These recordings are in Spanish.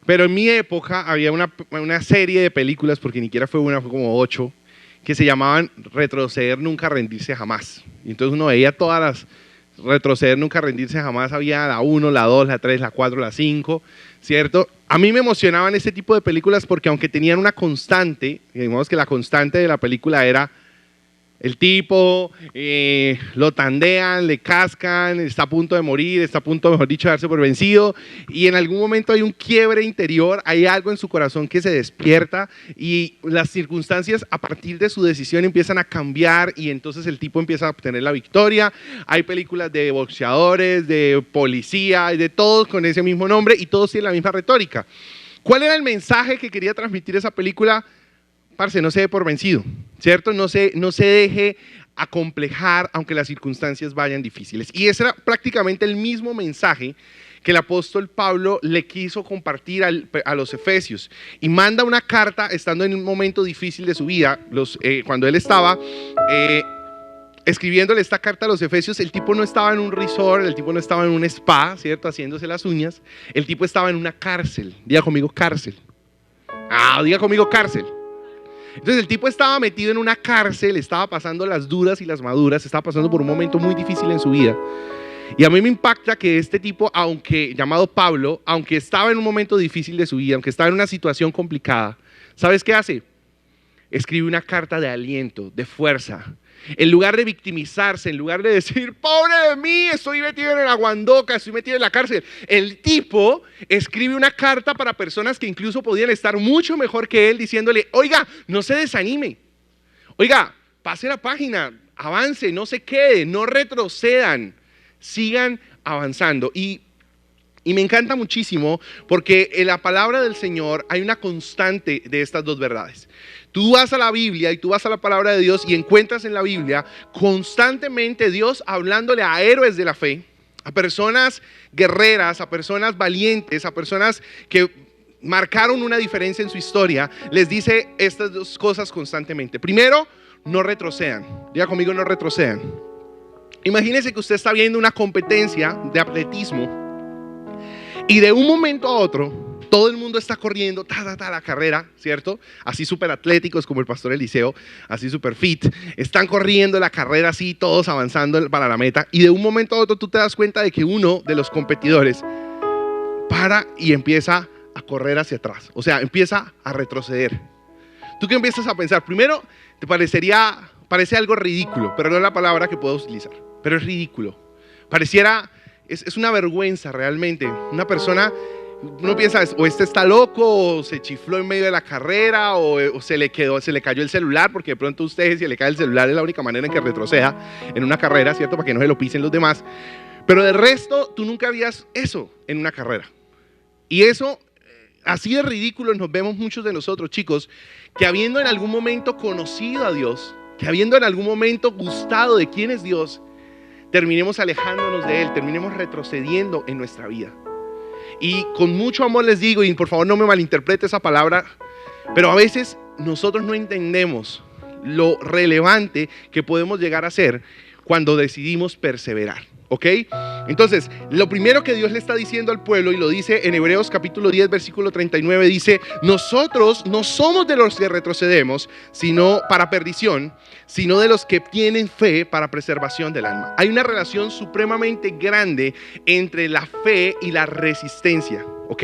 Pero en mi época había una serie de películas, porque ni siquiera fue una, fue como 8, que se llamaban Retroceder, Nunca Rendirse Jamás. Y entonces uno veía todas las Retroceder, Nunca Rendirse Jamás. Había la 1, la 2, la 3, la 4, la 5, ¿cierto? A mí me emocionaban ese tipo de películas porque aunque tenían una constante, digamos que la constante de la película era el tipo, lo tandean, le cascan, está a punto de morir, está a punto, mejor dicho, de darse por vencido, y en algún momento hay un quiebre interior, hay algo en su corazón que se despierta y las circunstancias a partir de su decisión empiezan a cambiar y entonces el tipo empieza a obtener la victoria. Hay películas de boxeadores, de policía, de todos con ese mismo nombre y todos tienen la misma retórica. ¿Cuál era el mensaje que quería transmitir esa película? Parce, no se dé por vencido, ¿cierto? No se deje acomplejar aunque las circunstancias vayan difíciles. Y ese era prácticamente el mismo mensaje que el apóstol Pablo le quiso compartir a los efesios. Y manda una carta estando en un momento difícil de su vida. Cuando él estaba escribiéndole esta carta a los efesios, el tipo no estaba en un resort, el tipo no estaba en un spa, ¿cierto? Haciéndose las uñas. El tipo estaba en una cárcel. Diga conmigo cárcel. Diga conmigo cárcel. Entonces el tipo estaba metido en una cárcel, estaba pasando las duras y las maduras, estaba pasando por un momento muy difícil en su vida. Y a mí me impacta que este tipo, llamado Pablo, aunque estaba en un momento difícil de su vida, aunque estaba en una situación complicada, ¿sabes qué hace? Escribe una carta de aliento, de fuerza. En lugar de victimizarse, en lugar de decir, pobre de mí, estoy metido en la guandoca, estoy metido en la cárcel, el tipo escribe una carta para personas que incluso podían estar mucho mejor que él, diciéndole, oiga, no se desanime, oiga, pase la página, avance, no se quede, no retrocedan, sigan avanzando. Y me encanta muchísimo porque en la palabra del Señor hay una constante de estas dos verdades. Tú vas a la Biblia y tú vas a la palabra de Dios y encuentras en la Biblia constantemente Dios hablándole a héroes de la fe, a personas guerreras, a personas valientes, a personas que marcaron una diferencia en su historia. Les dice estas dos cosas constantemente. Primero, no retrocedan. Diga conmigo, no retrocedan. Imagínese que usted está viendo una competencia de atletismo y de un momento a otro todo el mundo está corriendo la carrera, ¿cierto? Así súper atléticos como el pastor Eliseo, así súper fit. Están corriendo la carrera así, todos avanzando para la meta. Y de un momento a otro tú te das cuenta de que uno de los competidores para y empieza a correr hacia atrás. O sea, empieza a retroceder. ¿Tú qué empiezas a pensar? Primero, parece algo ridículo, pero no es la palabra que puedo utilizar. Pero es ridículo. Es una vergüenza realmente. Una persona... Uno piensa, o este está loco, o se chifló en medio de la carrera, o se le cayó el celular, porque de pronto usted, si le cae el celular, es la única manera en que retroceda en una carrera, ¿cierto? Para que no se lo pisen los demás. Pero de resto, tú nunca habías eso en una carrera. Y eso, así de ridículo nos vemos muchos de nosotros, chicos, que habiendo en algún momento conocido a Dios, que habiendo en algún momento gustado de quién es Dios, terminemos alejándonos de Él, terminemos retrocediendo en nuestra vida. Y con mucho amor les digo, y por favor no me malinterprete esa palabra, pero a veces nosotros no entendemos lo relevante que podemos llegar a ser cuando decidimos perseverar, ¿ok? Entonces, lo primero que Dios le está diciendo al pueblo, y lo dice en Hebreos capítulo 10, versículo 39, dice, nosotros no somos de los que retrocedemos, sino para perdición, sino de los que tienen fe para preservación del alma. Hay una relación supremamente grande entre la fe y la resistencia, ¿ok?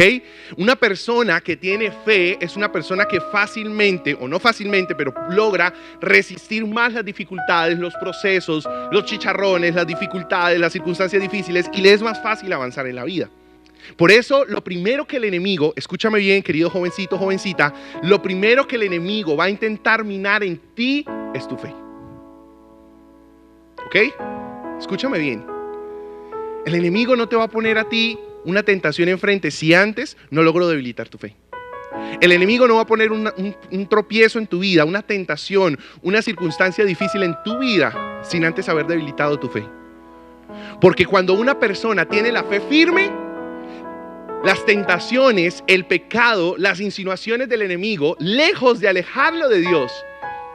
Una persona que tiene fe es una persona que fácilmente, o no fácilmente, pero logra resistir más las dificultades, los procesos, los chicharrones, las dificultades, las circunstancias difíciles, y le es más fácil avanzar en la vida. Por eso, lo primero que el enemigo, escúchame bien, querido jovencito, jovencita, lo primero que el enemigo va a intentar minar en ti es tu fe. ¿Ok? Escúchame bien. El enemigo no te va a poner a ti una tentación enfrente si antes no logró debilitar tu fe. El enemigo no va a poner un tropiezo en tu vida, una tentación, una circunstancia difícil en tu vida sin antes haber debilitado tu fe. Porque cuando una persona tiene la fe firme, las tentaciones, el pecado, las insinuaciones del enemigo, lejos de alejarlo de Dios,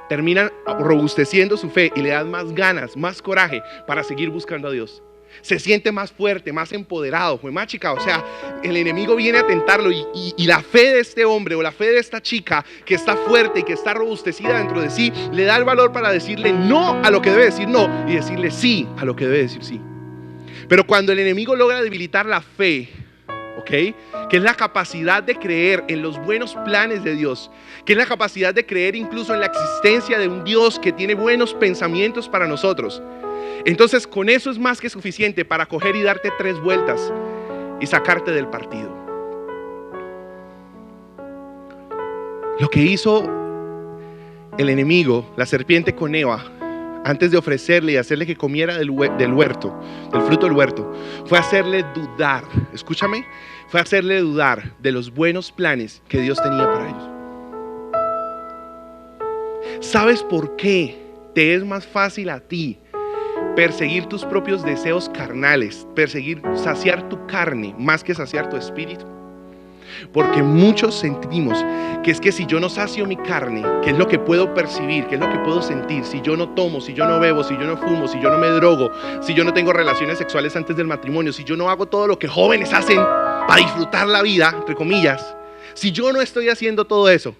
terminan robusteciendo su fe y le dan más ganas, más coraje para seguir buscando a Dios. Se siente más fuerte, más empoderado. Fue más chica, o sea, el enemigo viene a tentarlo y la fe de este hombre o la fe de esta chica que está fuerte y que está robustecida dentro de sí, le da el valor para decirle no a lo que debe decir no y decirle sí a lo que debe decir sí. Pero cuando el enemigo logra debilitar la fe, ¿ok?, que es la capacidad de creer en los buenos planes de Dios, que es la capacidad de creer incluso en la existencia de un Dios que tiene buenos pensamientos para nosotros, entonces con eso es más que suficiente para coger y darte 3 vueltas y sacarte del partido. Lo que hizo el enemigo, la serpiente con Eva, antes de ofrecerle y hacerle que comiera del huerto, del fruto del huerto, fue hacerle dudar, escúchame, fue hacerle dudar de los buenos planes que Dios tenía para ellos. ¿Sabes por qué te es más fácil a ti perseguir tus propios deseos carnales, saciar tu carne más que saciar tu espíritu? Porque muchos sentimos que es que si yo no sacio mi carne, ¿qué es lo que puedo percibir? ¿Qué es lo que puedo sentir? Si yo no tomo, si yo no bebo, si yo no fumo, si yo no me drogo, si yo no tengo relaciones sexuales antes del matrimonio, si yo no hago todo lo que jóvenes hacen para disfrutar la vida, entre comillas, si yo no estoy haciendo todo eso,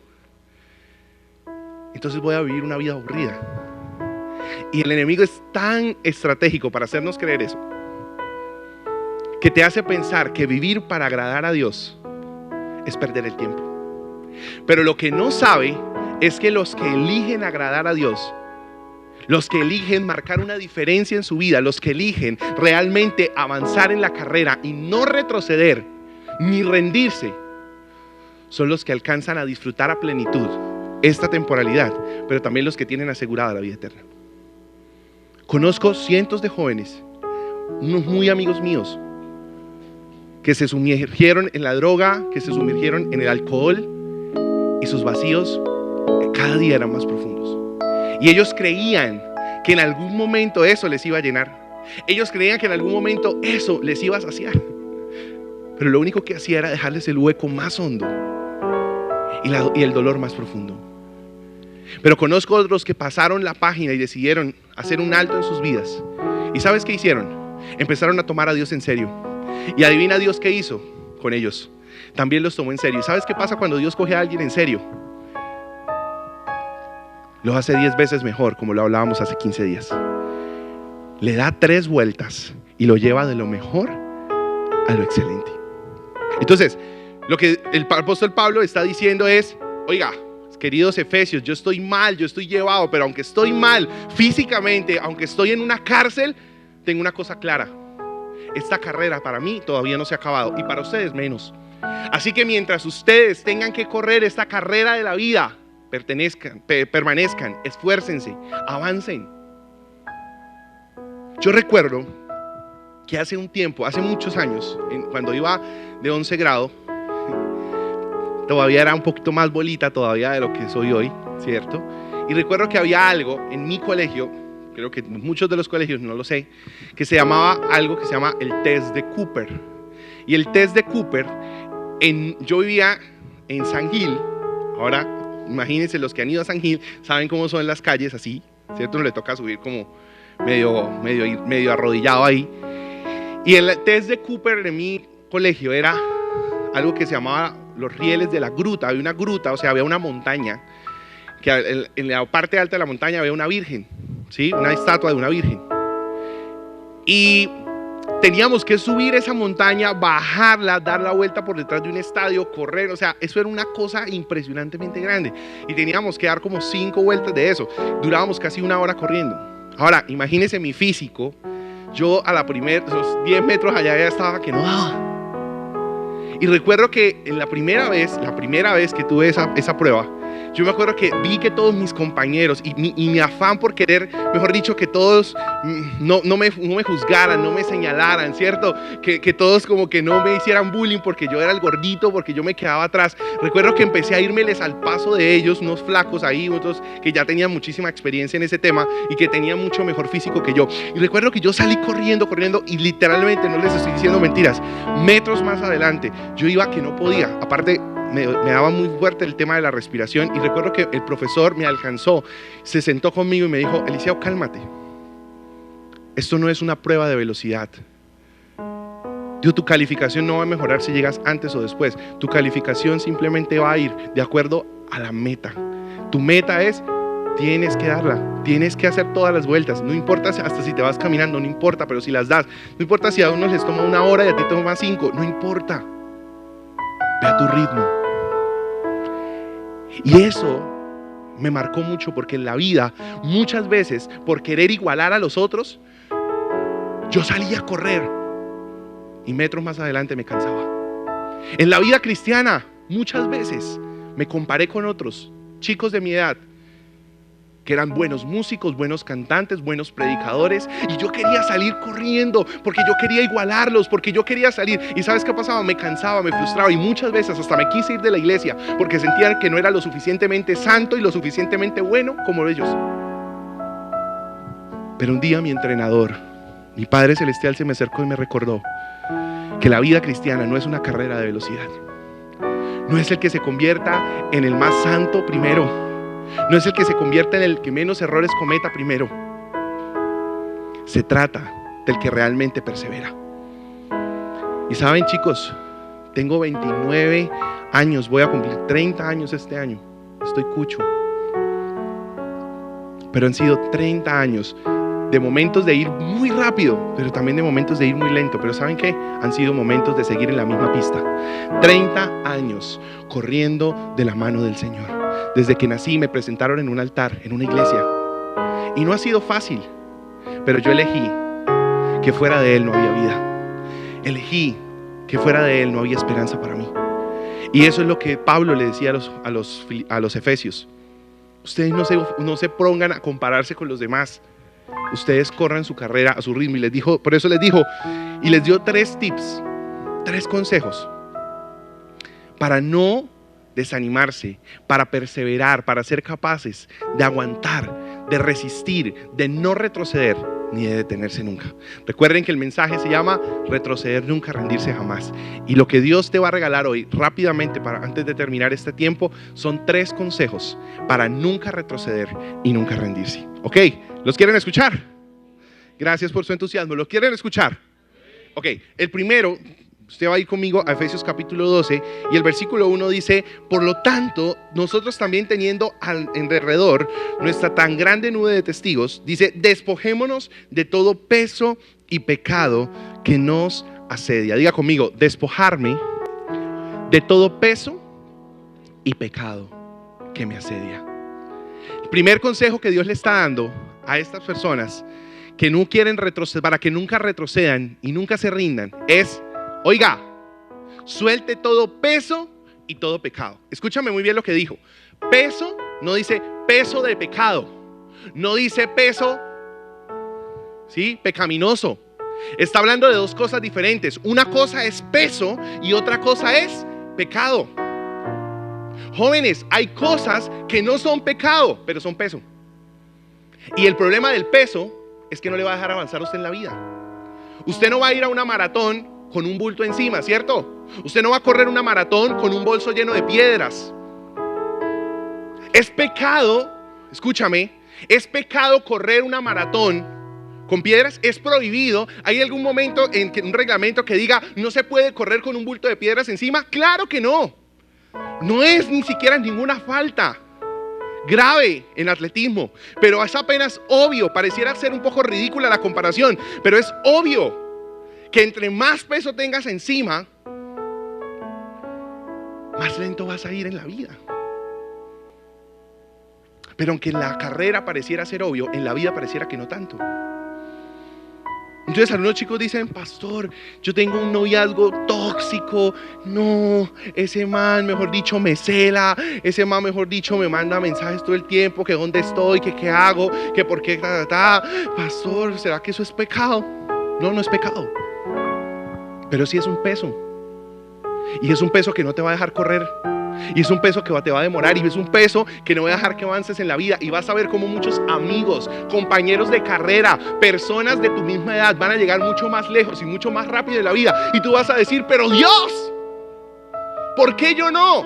entonces voy a vivir una vida aburrida. Y el enemigo es tan estratégico para hacernos creer eso, que te hace pensar que vivir para agradar a Dios es perder el tiempo. Pero lo que no sabe es que los que eligen agradar a Dios, los que eligen marcar una diferencia en su vida, los que eligen realmente avanzar en la carrera y no retroceder ni rendirse, son los que alcanzan a disfrutar a plenitud esta temporalidad, pero también los que tienen asegurada la vida eterna. Conozco cientos de jóvenes, unos muy amigos míos, que se sumergieron en la droga, que se sumergieron en el alcohol, y sus vacíos cada día eran más profundos. Y ellos creían que en algún momento eso les iba a llenar. Ellos creían que en algún momento eso les iba a saciar. Pero lo único que hacía era dejarles el hueco más hondo y el dolor más profundo. Pero conozco otros que pasaron la página y decidieron hacer un alto en sus vidas. ¿Y sabes qué hicieron? Empezaron a tomar a Dios en serio. Y adivina Dios qué hizo con ellos. También los tomó en serio. ¿Sabes qué pasa cuando Dios coge a alguien en serio? Lo hace 10 veces mejor, como lo hablábamos hace 15 días. Le da 3 vueltas y lo lleva de lo mejor a lo excelente. Entonces, lo que el apóstol Pablo está diciendo es: oiga, queridos efesios, yo estoy mal, yo estoy llevado, pero aunque estoy mal físicamente, aunque estoy en una cárcel, tengo una cosa clara: esta carrera para mí todavía no se ha acabado, y para ustedes menos. Así que mientras ustedes tengan que correr esta carrera de la vida, permanezcan, esfuércense, avancen. Yo recuerdo que hace un tiempo, hace muchos años, cuando iba de 11 grado, todavía era un poquito más bolita todavía de lo que soy hoy, ¿cierto? Y recuerdo que había algo en mi colegio, creo que muchos de los colegios, no lo sé, que se llamaba algo que se llama el test de Cooper. Y el test de Cooper, yo vivía en San Gil. Ahora, imagínense, los que han ido a San Gil saben cómo son las calles así, ¿cierto? No le toca subir como medio arrodillado ahí. Y el test de Cooper en mi colegio era algo que se llamaba los rieles de la gruta. Había una gruta, o sea, había una montaña, que en la parte alta de la montaña había una virgen, ¿sí? Una estatua de una virgen. Y teníamos que subir esa montaña, bajarla, dar la vuelta por detrás de un estadio, correr, o sea, eso era una cosa impresionantemente grande. Y teníamos que dar como 5 vueltas de eso. Durábamos casi 1 hora corriendo. Ahora, imagínense mi físico. Yo a esos 10 metros allá ya estaba que no daba. Y recuerdo que en la primera vez que tuve esa prueba, yo me acuerdo que vi que todos mis compañeros y mi afán por querer, mejor dicho, que todos no me juzgaran, no me señalaran, ¿cierto? Que todos como que no me hicieran bullying porque yo era el gordito, porque yo me quedaba atrás. Recuerdo que empecé a irmeles al paso de ellos, unos flacos ahí, otros que ya tenían muchísima experiencia en ese tema y que tenían mucho mejor físico que yo. Y recuerdo que yo salí corriendo y literalmente, no les estoy diciendo mentiras, metros más adelante, yo iba que no podía. Aparte, me daba muy fuerte el tema de la respiración, y recuerdo que el profesor me alcanzó, se sentó conmigo y me dijo: Eliseo, cálmate, esto no es una prueba de velocidad, Tu calificación no va a mejorar si llegas antes o después. Tu calificación simplemente va a ir de acuerdo a la meta. Tu meta es, tienes que darla, tienes que hacer todas las vueltas. No importa hasta si te vas caminando, no importa, pero si las das. No importa si a unos les toma 1 hora y a ti te toma 5, no importa. Ve a tu ritmo. Y eso me marcó mucho, porque en la vida muchas veces, por querer igualar a los otros, yo salía a correr y metros más adelante me cansaba. En la vida cristiana muchas veces me comparé con otros chicos de mi edad que eran buenos músicos, buenos cantantes, buenos predicadores, y yo quería salir corriendo porque yo quería igualarlos, porque yo quería salir. ¿Y sabes qué pasaba? Me cansaba, me frustraba, y muchas veces hasta me quise ir de la iglesia porque sentía que no era lo suficientemente santo y lo suficientemente bueno como ellos. Pero un día mi entrenador, mi Padre Celestial, se me acercó y me recordó que la vida cristiana no es una carrera de velocidad. No es el que se convierta en el más santo primero. No es el que se convierta en el que menos errores cometa primero. Se trata del que realmente persevera. Y saben, chicos, tengo 29 años, voy a cumplir 30 años este año. Estoy cucho. Pero han sido 30 años de momentos de ir muy rápido, pero también de momentos de ir muy lento. Pero ¿saben qué? Han sido momentos de seguir en la misma pista. 30 años corriendo de la mano del Señor. Desde que nací me presentaron en un altar, en una iglesia. Y no ha sido fácil, pero yo elegí que fuera de Él no había vida. Elegí que fuera de Él no había esperanza para mí. Y eso es lo que Pablo le decía a los efesios. Ustedes no se pongan a compararse con los demás. Ustedes corran su carrera a su ritmo. Y les dijo, por eso les dijo, y les dio 3 tips, 3 consejos para no desanimarse, para perseverar, para ser capaces de aguantar, de resistir, de no retroceder ni de detenerse nunca. Recuerden que el mensaje se llama retroceder nunca, rendirse jamás. Y lo que Dios te va a regalar hoy rápidamente, antes de terminar este tiempo, son 3 consejos para nunca retroceder y nunca rendirse. ¿Ok? ¿Los quieren escuchar? Gracias por su entusiasmo. ¿Los quieren escuchar? Ok, el primero, usted va a ir conmigo a Efesios capítulo 12 y el versículo 1 dice: por lo tanto, nosotros también teniendo en derredor nuestra tan grande nube de testigos, dice, despojémonos de todo peso y pecado que nos asedia. Diga conmigo, despojarme de todo peso y pecado que me asedia. El primer consejo que Dios le está dando a estas personas que no quieren retroceder, para que nunca retrocedan y nunca se rindan, es: oiga, suelte todo peso y todo pecado. Escúchame muy bien lo que dijo. Peso, no dice peso de pecado, no dice peso, ¿sí?, pecaminoso. Está hablando de 2 cosas diferentes. Una cosa es peso y otra cosa es pecado. Jóvenes, hay cosas que no son pecado, pero son peso. Y el problema del peso es que no le va a dejar avanzar a usted en la vida. Usted no va a ir a una maratón con un bulto encima, ¿cierto? Usted no va a correr una maratón con un bolso lleno de piedras. Es pecado, escúchame, es pecado correr una maratón con piedras. Es prohibido. ¿Hay algún momento en que un reglamento que diga no se puede correr con un bulto de piedras encima? Claro que no. No es ni siquiera ninguna falta grave en atletismo, pero es apenas obvio. Pareciera ser un poco ridícula la comparación, pero es obvio que entre más peso tengas encima, más lento vas a ir en la vida. Pero aunque en la carrera pareciera ser obvio, en la vida pareciera que no tanto. Entonces algunos chicos dicen: pastor, yo tengo un noviazgo tóxico. No, ese man, mejor dicho, me cela. Ese man, mejor dicho, me manda mensajes todo el tiempo, que dónde estoy, que qué hago, que por qué, Pastor, ¿será que eso es pecado? No, no es pecado, pero sí es un peso. Y es un peso que no te va a dejar correr. Y es un peso que te va a demorar. Y es un peso que no va a dejar que avances en la vida. Y vas a ver cómo muchos amigos, compañeros de carrera, personas de tu misma edad van a llegar mucho más lejos y mucho más rápido en la vida. Y tú vas a decir: pero Dios, ¿por qué yo no?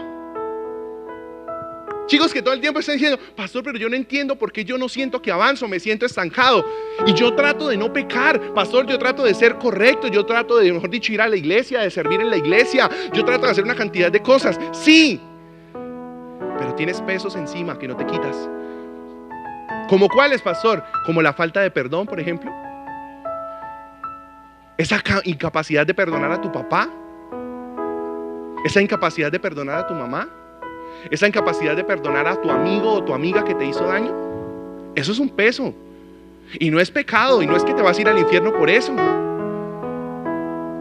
Chicos que todo el tiempo están diciendo, pastor, pero yo no entiendo por qué yo no siento que avanzo, me siento estancado. Y yo trato de no pecar, pastor, yo trato de ser correcto, yo trato de, mejor dicho, ir a la iglesia, de servir en la iglesia, yo trato de hacer una cantidad de cosas. Sí, pero tienes pesos encima que no te quitas. ¿Como cuáles, pastor? Como la falta de perdón, por ejemplo. Esa incapacidad de perdonar a tu papá. Esa incapacidad de perdonar a tu mamá. Esa incapacidad de perdonar a tu amigo o tu amiga que te hizo daño. Eso es un peso. Y no es pecado, y no es que te vas a ir al infierno por eso.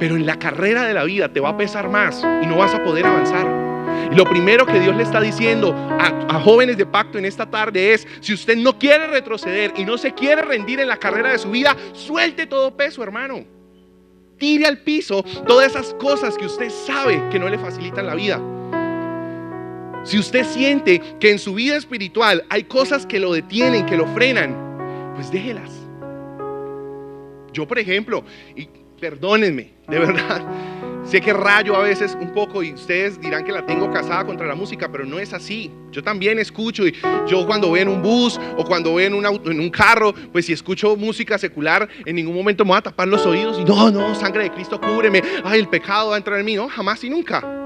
Pero en la carrera de la vida te va a pesar más y no vas a poder avanzar. Y lo primero que Dios le está diciendo a jóvenes de pacto en esta tarde es: si usted no quiere retroceder y no se quiere rendir en la carrera de su vida, suelte todo peso, hermano. Tire al piso todas esas cosas que usted sabe que no le facilitan la vida. Si usted siente que en su vida espiritual hay cosas que lo detienen, que lo frenan, pues déjelas. Yo, por ejemplo, y perdónenme, de verdad, sé que rayo a veces un poco y ustedes dirán que la tengo casada contra la música, pero no es así. Yo también escucho, y yo cuando voy en un bus o cuando voy en un carro, pues si escucho música secular, en ningún momento me voy a tapar los oídos y no, sangre de Cristo, cúbreme, ay, el pecado va a entrar en mí. No, jamás y nunca.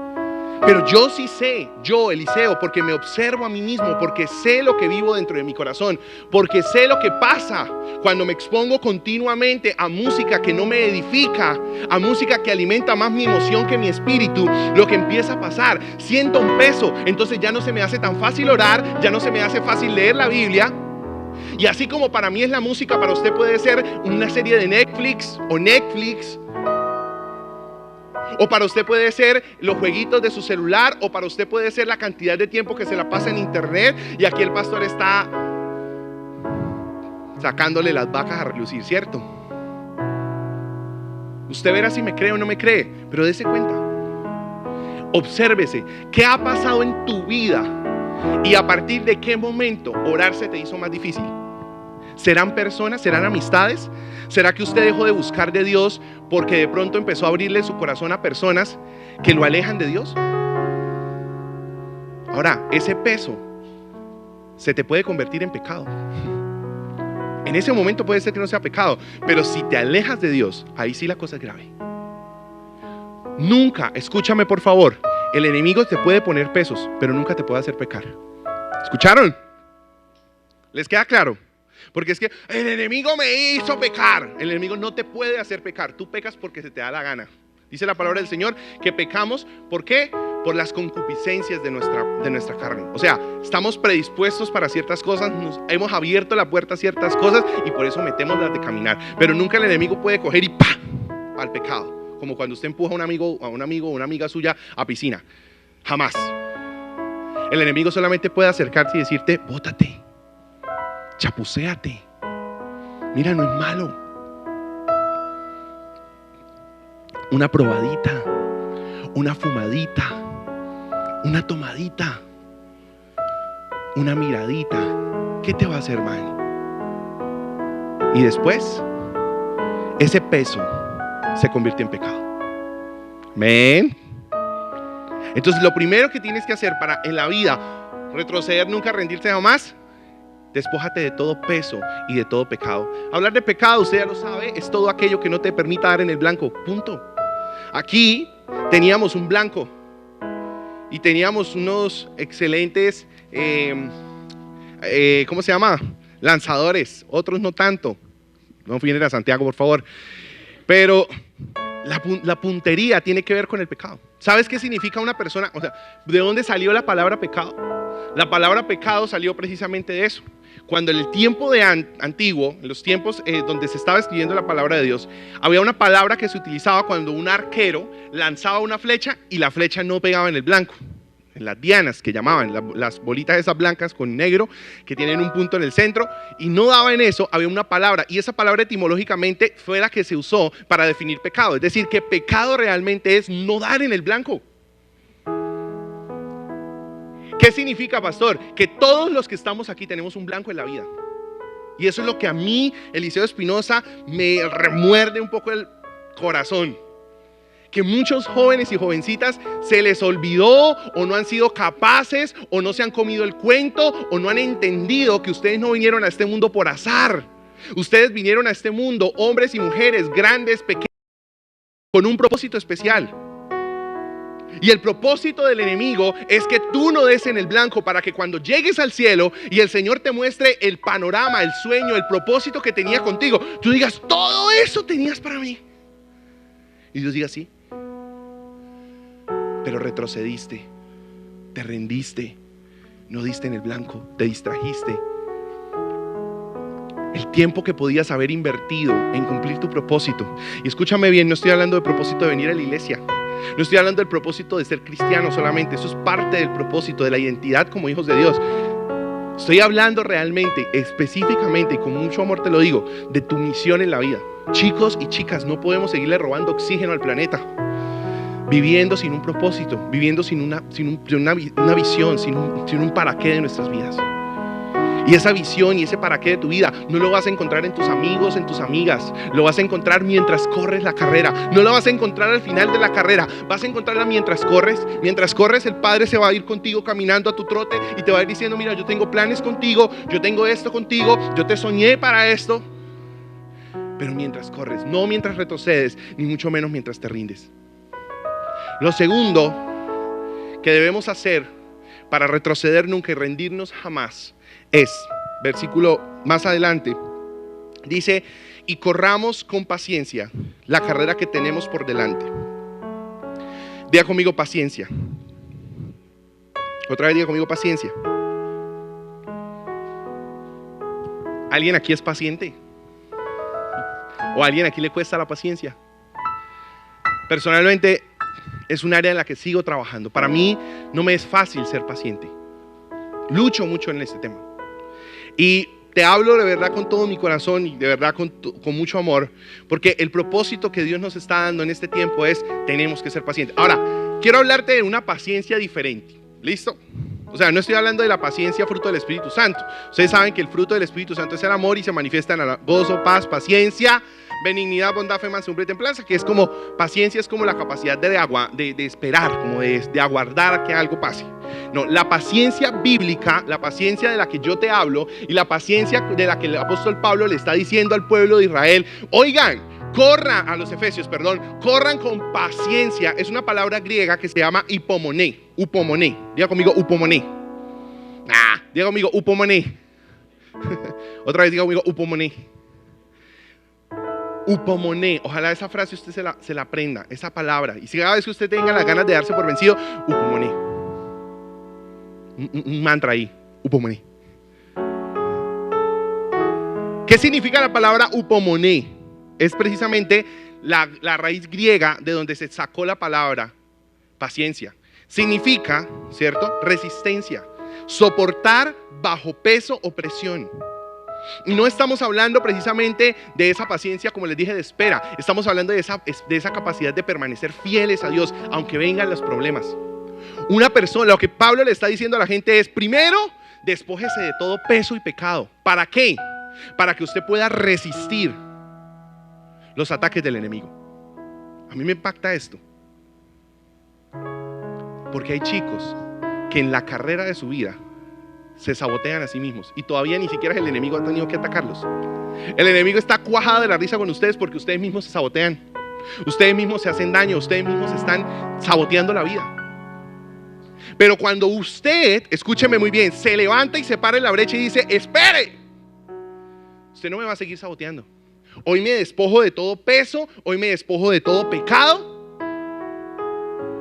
Pero yo sí sé, yo, Eliseo, porque me observo a mí mismo, porque sé lo que vivo dentro de mi corazón, porque sé lo que pasa cuando me expongo continuamente a música que no me edifica, a música que alimenta más mi emoción que mi espíritu. Lo que empieza a pasar, siento un peso, entonces ya no se me hace tan fácil orar, ya no se me hace fácil leer la Biblia. Y así como para mí es la música, para usted puede ser una serie de Netflix, o para usted puede ser los jueguitos de su celular, o para usted puede ser la cantidad de tiempo que se la pasa en internet. Y aquí el pastor está sacándole las vacas a relucir, ¿cierto? Usted verá si me cree o no me cree, pero dése cuenta. Obsérvese, ¿qué ha pasado en tu vida? Y a partir de qué momento orar se te hizo más difícil. ¿Serán personas? ¿Serán amistades? ¿Será que usted dejó de buscar de Dios porque de pronto empezó a abrirle su corazón a personas que lo alejan de Dios? Ahora, ese peso se te puede convertir en pecado. En ese momento puede ser que no sea pecado, pero si te alejas de Dios, ahí sí la cosa es grave. Nunca, escúchame por favor, el enemigo te puede poner pesos, pero nunca te puede hacer pecar. ¿Escucharon? ¿Les queda claro? Porque es que el enemigo me hizo pecar. El enemigo no te puede hacer pecar. Tú pecas porque se te da la gana. Dice la palabra del Señor que pecamos. ¿Por qué? Por las concupiscencias de nuestra carne. O sea, estamos predispuestos para ciertas cosas, nos hemos abierto la puerta a ciertas cosas y por eso metemos las de caminar. Pero nunca el enemigo puede coger y ¡pah! Al pecado. Como cuando usted empuja a un amigo o una amiga suya a piscina. Jamás. El enemigo solamente puede acercarse y decirte: bótate, chapucéate, mira, no es malo. Una probadita, una fumadita, una tomadita, una miradita, ¿qué te va a hacer mal? Y después ese peso se convierte en pecado. Amén. Entonces lo primero que tienes que hacer para en la vida retroceder, nunca rendirte jamás: despójate de todo peso y de todo pecado. Hablar de pecado, usted ya lo sabe, es todo aquello que no te permita dar en el blanco. Punto. Aquí teníamos un blanco y teníamos unos excelentes ¿cómo se llama? Lanzadores. Otros no tanto. No vienen a Santiago, por favor. Pero la puntería tiene que ver con el pecado. ¿Sabes qué significa una persona? O sea, ¿de dónde salió la palabra pecado? La palabra pecado salió precisamente de eso. Cuando en el tiempo de antiguo, en los tiempos donde se estaba escribiendo la palabra de Dios, había una palabra que se utilizaba cuando un arquero lanzaba una flecha y la flecha no pegaba en el blanco. En las dianas, que llamaban, las bolitas esas blancas con negro que tienen un punto en el centro, y no daba en eso, había una palabra, y esa palabra etimológicamente fue la que se usó para definir pecado. Es decir, que pecado realmente es no dar en el blanco. ¿Qué significa, pastor? Que todos los que estamos aquí tenemos un blanco en la vida. Y eso es lo que a mí, Eliseo Espinosa, me remuerde un poco el corazón. que muchos jóvenes y jovencitas se les olvidó o no han sido capaces o no se han comido el cuento o no han entendido que ustedes no vinieron a este mundo por azar. Ustedes vinieron a este mundo, hombres y mujeres, grandes, pequeños, con un propósito especial. Y el propósito del enemigo es que tú no des en el blanco para que cuando llegues al cielo y el Señor te muestre el panorama, el sueño, el propósito que tenía contigo, tú digas, todo eso tenías para mí. Y Dios diga, sí, pero retrocediste, te rendiste, no diste en el blanco, te distrajiste. El tiempo que podías haber invertido en cumplir tu propósito. Y escúchame bien, no estoy hablando del propósito de venir a la iglesia. No estoy hablando del propósito de ser cristiano solamente. Eso es parte del propósito, de la identidad como hijos de Dios. Estoy hablando realmente, específicamente, y con mucho amor te lo digo, de tu misión en la vida. Chicos y chicas, no podemos seguirle robando oxígeno al planeta, viviendo sin un propósito, viviendo sin una visión, sin un para qué de nuestras vidas. Y esa visión y ese para qué de tu vida no lo vas a encontrar en tus amigos, en tus amigas. Lo vas a encontrar mientras corres la carrera. No la vas a encontrar al final de la carrera. Vas a encontrarla mientras corres. Mientras corres, el Padre se va a ir contigo caminando a tu trote y te va a ir diciendo, mira, yo tengo planes contigo, yo tengo esto contigo, yo te soñé para esto. Pero mientras corres, no mientras retrocedes, ni mucho menos mientras te rindes. Lo segundo que debemos hacer para retroceder nunca y rendirnos jamás es, versículo más adelante, dice, y corramos con paciencia la carrera que tenemos por delante. Diga conmigo paciencia. Otra vez diga conmigo paciencia. ¿Alguien aquí es paciente? ¿O a alguien aquí le cuesta la paciencia? Personalmente es un área en la que sigo trabajando. Para mí no me es fácil ser paciente. Lucho mucho en este tema. Y te hablo de verdad con todo mi corazón y de verdad con mucho amor, porque el propósito que Dios nos está dando en este tiempo es, tenemos que ser pacientes. Ahora, quiero hablarte de una paciencia diferente. ¿Listo? O sea, no estoy hablando de la paciencia fruto del Espíritu Santo. Ustedes saben que el fruto del Espíritu Santo es el amor y se manifiesta en el gozo, paz, paciencia, benignidad, bondad, fe, mansedumbre y templanza, que es como, paciencia es como la capacidad de esperar, como de aguardar a que algo pase. No, la paciencia bíblica, la paciencia de la que yo te hablo y la paciencia de la que el apóstol Pablo le está diciendo al pueblo de Israel, oigan, corran a los efesios, corran con paciencia. Es una palabra griega que se llama hipomoné. Upomoné. Diga conmigo upomoné. Diga conmigo upomoné. Otra vez diga conmigo upomoné. Upomoné. Ojalá esa frase usted se la aprenda, esa palabra. Y si cada vez que usted tenga las ganas de darse por vencido, upomoné. Un mantra ahí. Upomoné. ¿Qué significa la palabra upomoné? Es precisamente la raíz griega de donde se sacó la palabra paciencia. Significa, ¿cierto? Resistencia, soportar bajo peso o presión. Y no estamos hablando precisamente de esa paciencia, como les dije, de espera. Estamos hablando de esa capacidad de permanecer fieles a Dios, aunque vengan los problemas. Una persona, lo que Pablo le está diciendo a la gente es, primero, despójese de todo peso y pecado. ¿Para qué? Para que usted pueda resistir los ataques del enemigo. A mí me impacta esto, porque hay chicos que en la carrera de su vida se sabotean a sí mismos y todavía ni siquiera el enemigo ha tenido que atacarlos. El enemigo está cuajado de la risa con ustedes porque ustedes mismos se sabotean, ustedes mismos se hacen daño, ustedes mismos están saboteando la vida. Pero cuando usted, escúcheme muy bien, se levanta y se para en la brecha y dice, espere, usted no me va a seguir saboteando. Hoy me despojo de todo peso, hoy me despojo de todo pecado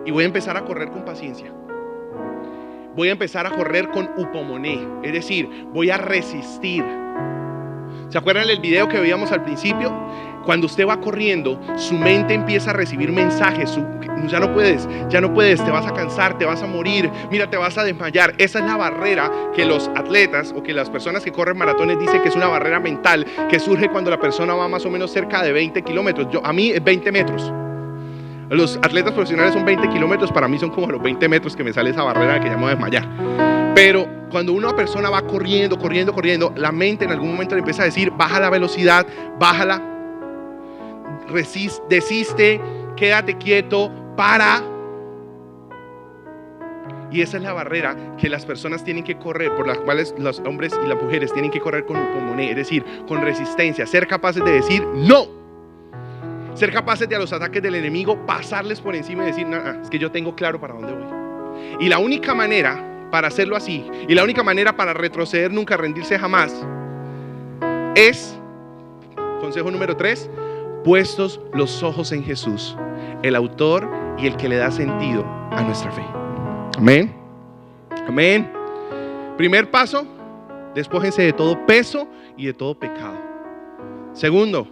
y voy a empezar a correr con paciencia. Voy a empezar a correr con upomoné, es decir, voy a resistir. ¿Se acuerdan del video que veíamos al principio? Cuando usted va corriendo, su mente empieza a recibir mensajes. Ya no puedes, te vas a cansar, te vas a morir, mira, te vas a desmayar. Esa es la barrera que los atletas o que las personas que corren maratones dicen que es una barrera mental que surge cuando la persona va más o menos cerca de 20 kilómetros. A mí es 20 metros. Los atletas profesionales son 20 kilómetros, para mí son como los 20 metros que me sale esa barrera que llamo desmayar. Pero cuando una persona va corriendo, la mente en algún momento le empieza a decir, baja la velocidad, bájala, desiste, quédate quieto, para. Y esa es la barrera que las personas tienen que correr, por las cuales los hombres y las mujeres tienen que correr con upomoné, es decir, con resistencia, ser capaces de decir no, ser capaces de a los ataques del enemigo pasarles por encima y decir, no, es que yo tengo claro para dónde voy. Y la única manera para hacerlo así, y la única manera para retroceder nunca, rendirse jamás, es, consejo número 3, puestos los ojos en Jesús, el autor y el que le da sentido a nuestra fe. Amén. Amén. Primer paso, despójense de todo peso y de todo pecado. Segundo,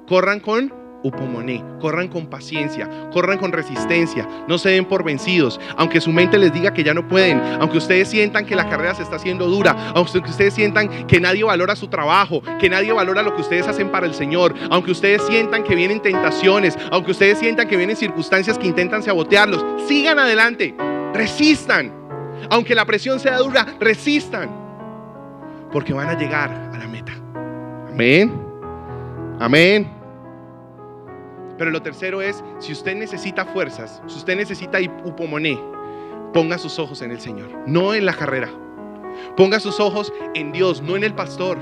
corran con upomoné, corran con paciencia, corran con resistencia, no se den por vencidos, aunque su mente les diga que ya no pueden, aunque ustedes sientan que la carrera se está haciendo dura, aunque ustedes sientan que nadie valora su trabajo, que nadie valora lo que ustedes hacen para el Señor, aunque ustedes sientan que vienen tentaciones, aunque ustedes sientan que vienen circunstancias que intentan sabotearlos, sigan adelante, resistan, aunque la presión sea dura, resistan, porque van a llegar a la meta. Amén. Amén. Pero lo tercero es, si usted necesita fuerzas, si usted necesita upomoné, ponga sus ojos en el Señor, no en la carrera. Ponga sus ojos en Dios, no en el pastor,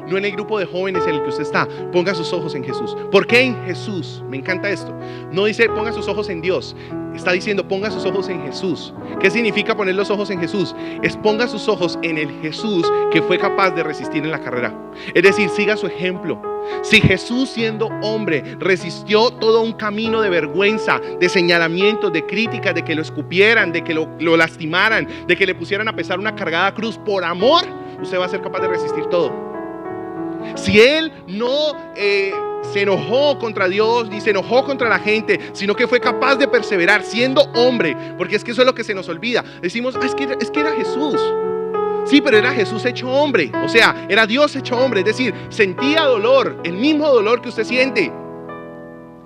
no en el grupo de jóvenes en el que usted está. Ponga sus ojos en Jesús. ¿Por qué en Jesús? Me encanta esto. No dice ponga sus ojos en Dios, está diciendo ponga sus ojos en Jesús. ¿Qué significa poner los ojos en Jesús? Es ponga sus ojos en el Jesús que fue capaz de resistir en la carrera. Es decir, siga su ejemplo. Si Jesús, siendo hombre, resistió todo un camino de vergüenza, de señalamientos, de críticas, de que lo escupieran, de que lo lastimaran, de que le pusieran a pesar una cargada cruz por amor, usted va a ser capaz de resistir todo. Si Él no se enojó contra Dios ni se enojó contra la gente, sino que fue capaz de perseverar siendo hombre, porque es que eso es lo que se nos olvida. Decimos, es que era Jesús. Sí, pero era Jesús hecho hombre, o sea, era Dios hecho hombre, es decir, sentía dolor, el mismo dolor que usted siente.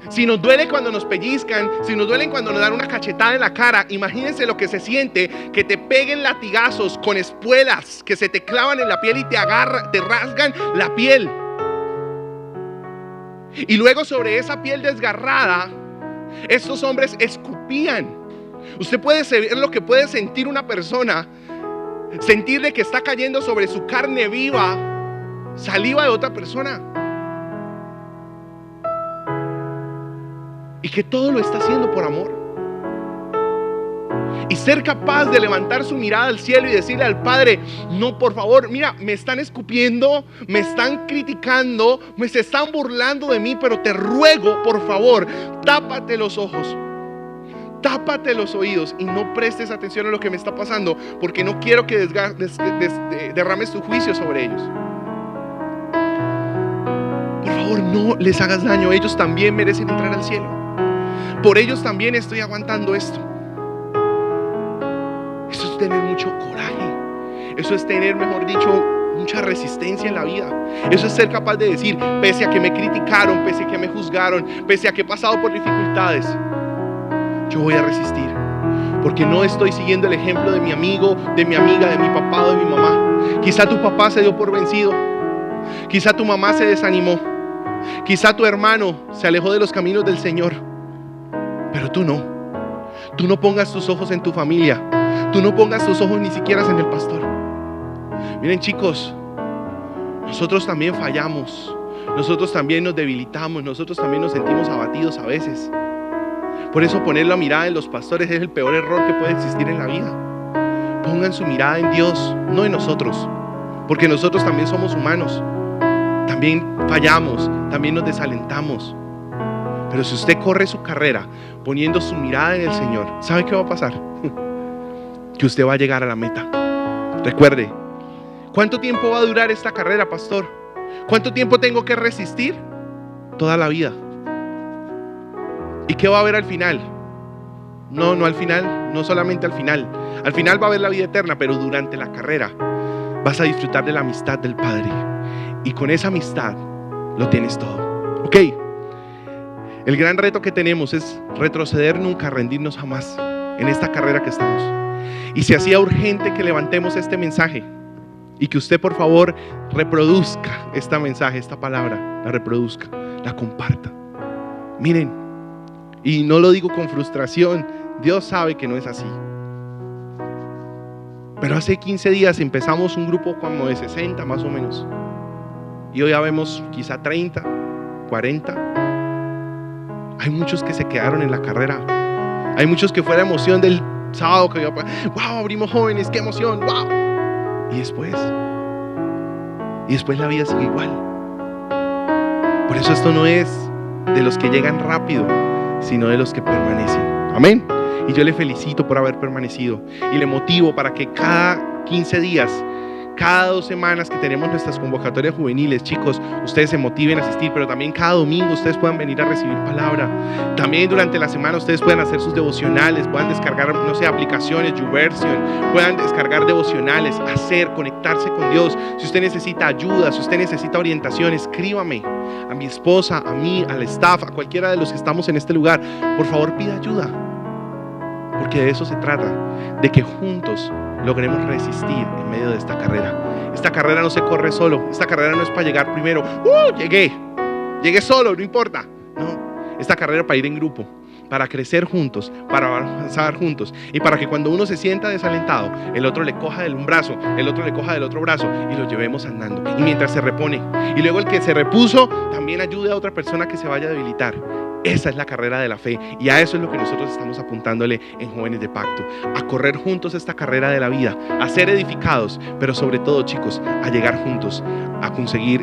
Si nos duele cuando nos pellizcan, si nos duele cuando nos dan una cachetada en la cara, imagínense lo que se siente que te peguen latigazos con espuelas que se te clavan en la piel y te rasgan la piel. Y luego sobre esa piel desgarrada, estos hombres escupían. Usted puede saber lo que puede sentir una persona, sentirle que está cayendo sobre su carne viva saliva de otra persona, y que todo lo está haciendo por amor, y ser capaz de levantar su mirada al cielo y decirle al Padre, no, por favor, mira, me están escupiendo, me están criticando, me se están burlando de mí, pero te ruego, por favor, tápate los ojos, tápate los oídos y no prestes atención a lo que me está pasando, porque no quiero que derrames tu juicio sobre ellos. Por favor, no les hagas daño, ellos también merecen entrar al cielo. Por ellos también estoy aguantando esto. Eso es tener mucho coraje. Eso es tener, mejor dicho, mucha resistencia en la vida. Eso es ser capaz de decir, pese a que me criticaron, pese a que me juzgaron, pese a que he pasado por dificultades, yo voy a resistir, porque no estoy siguiendo el ejemplo de mi amigo, de mi amiga, de mi papá o de mi mamá. Quizá tu papá se dio por vencido, quizá tu mamá se desanimó, quizá tu hermano se alejó de los caminos del Señor, pero tú no. Tú no pongas tus ojos en tu familia, tú no pongas tus ojos ni siquiera en el pastor. Miren, chicos, nosotros también fallamos, nosotros también nos debilitamos, nosotros también nos sentimos abatidos a veces. Por eso poner la mirada en los pastores es el peor error que puede existir en la vida. Pongan su mirada en Dios, no en nosotros, porque nosotros también somos humanos, también fallamos, también nos desalentamos. Pero si usted corre su carrera poniendo su mirada en el Señor, ¿sabe qué va a pasar? Que usted va a llegar a la meta. Recuerde, ¿cuánto tiempo va a durar esta carrera, pastor? ¿Cuánto tiempo tengo que resistir? Toda la vida. ¿Y qué va a haber al final? No al final, no solamente al final. Al final va a haber la vida eterna, pero durante la carrera vas a disfrutar de la amistad del Padre. Y con esa amistad lo tienes todo. Ok. El gran reto que tenemos es retroceder nunca, rendirnos jamás en esta carrera que estamos. Y se hacía urgente que levantemos este mensaje y que usted, por favor, reproduzca este mensaje, esta palabra, la reproduzca, la comparta. Miren, Y no lo digo con frustración, Dios sabe que no es así. Pero hace 15 días empezamos un grupo como de 60 más o menos. Y hoy ya vemos quizá 30, 40. Hay muchos que se quedaron en la carrera. Hay muchos que fue la emoción del sábado que wow, abrimos jóvenes, qué emoción, wow. Y después la vida sigue igual. Por eso esto no es de los que llegan rápido, sino de los que permanecen. Amén. Y yo le felicito por haber permanecido y le motivo para que cada 15 días, cada 2 semanas que tenemos nuestras convocatorias juveniles, chicos, ustedes se motiven a asistir, pero también cada domingo ustedes puedan venir a recibir palabra. También durante la semana ustedes puedan hacer sus devocionales, puedan descargar, no sé, aplicaciones, YouVersion, puedan descargar devocionales, conectarse con Dios. Si usted necesita ayuda, si usted necesita orientación, escríbame a mi esposa, a mí, al staff, a cualquiera de los que estamos en este lugar. Por favor, pida ayuda, porque de eso se trata, de que juntos logremos resistir en medio de esta carrera. Esta carrera no se corre solo. Esta carrera no es para llegar primero. Llegué solo, no importa. No, esta carrera para ir en grupo, para crecer juntos, para avanzar juntos y para que cuando uno se sienta desalentado, el otro le coja de un brazo, el otro le coja del otro brazo y lo llevemos andando. Y mientras se repone, y luego el que se repuso también ayude a otra persona que se vaya a debilitar. Esa es la carrera de la fe y a eso es lo que nosotros estamos apuntándole en Jóvenes de Pacto, a correr juntos esta carrera de la vida, a ser edificados, pero sobre todo, chicos, a llegar juntos a conseguir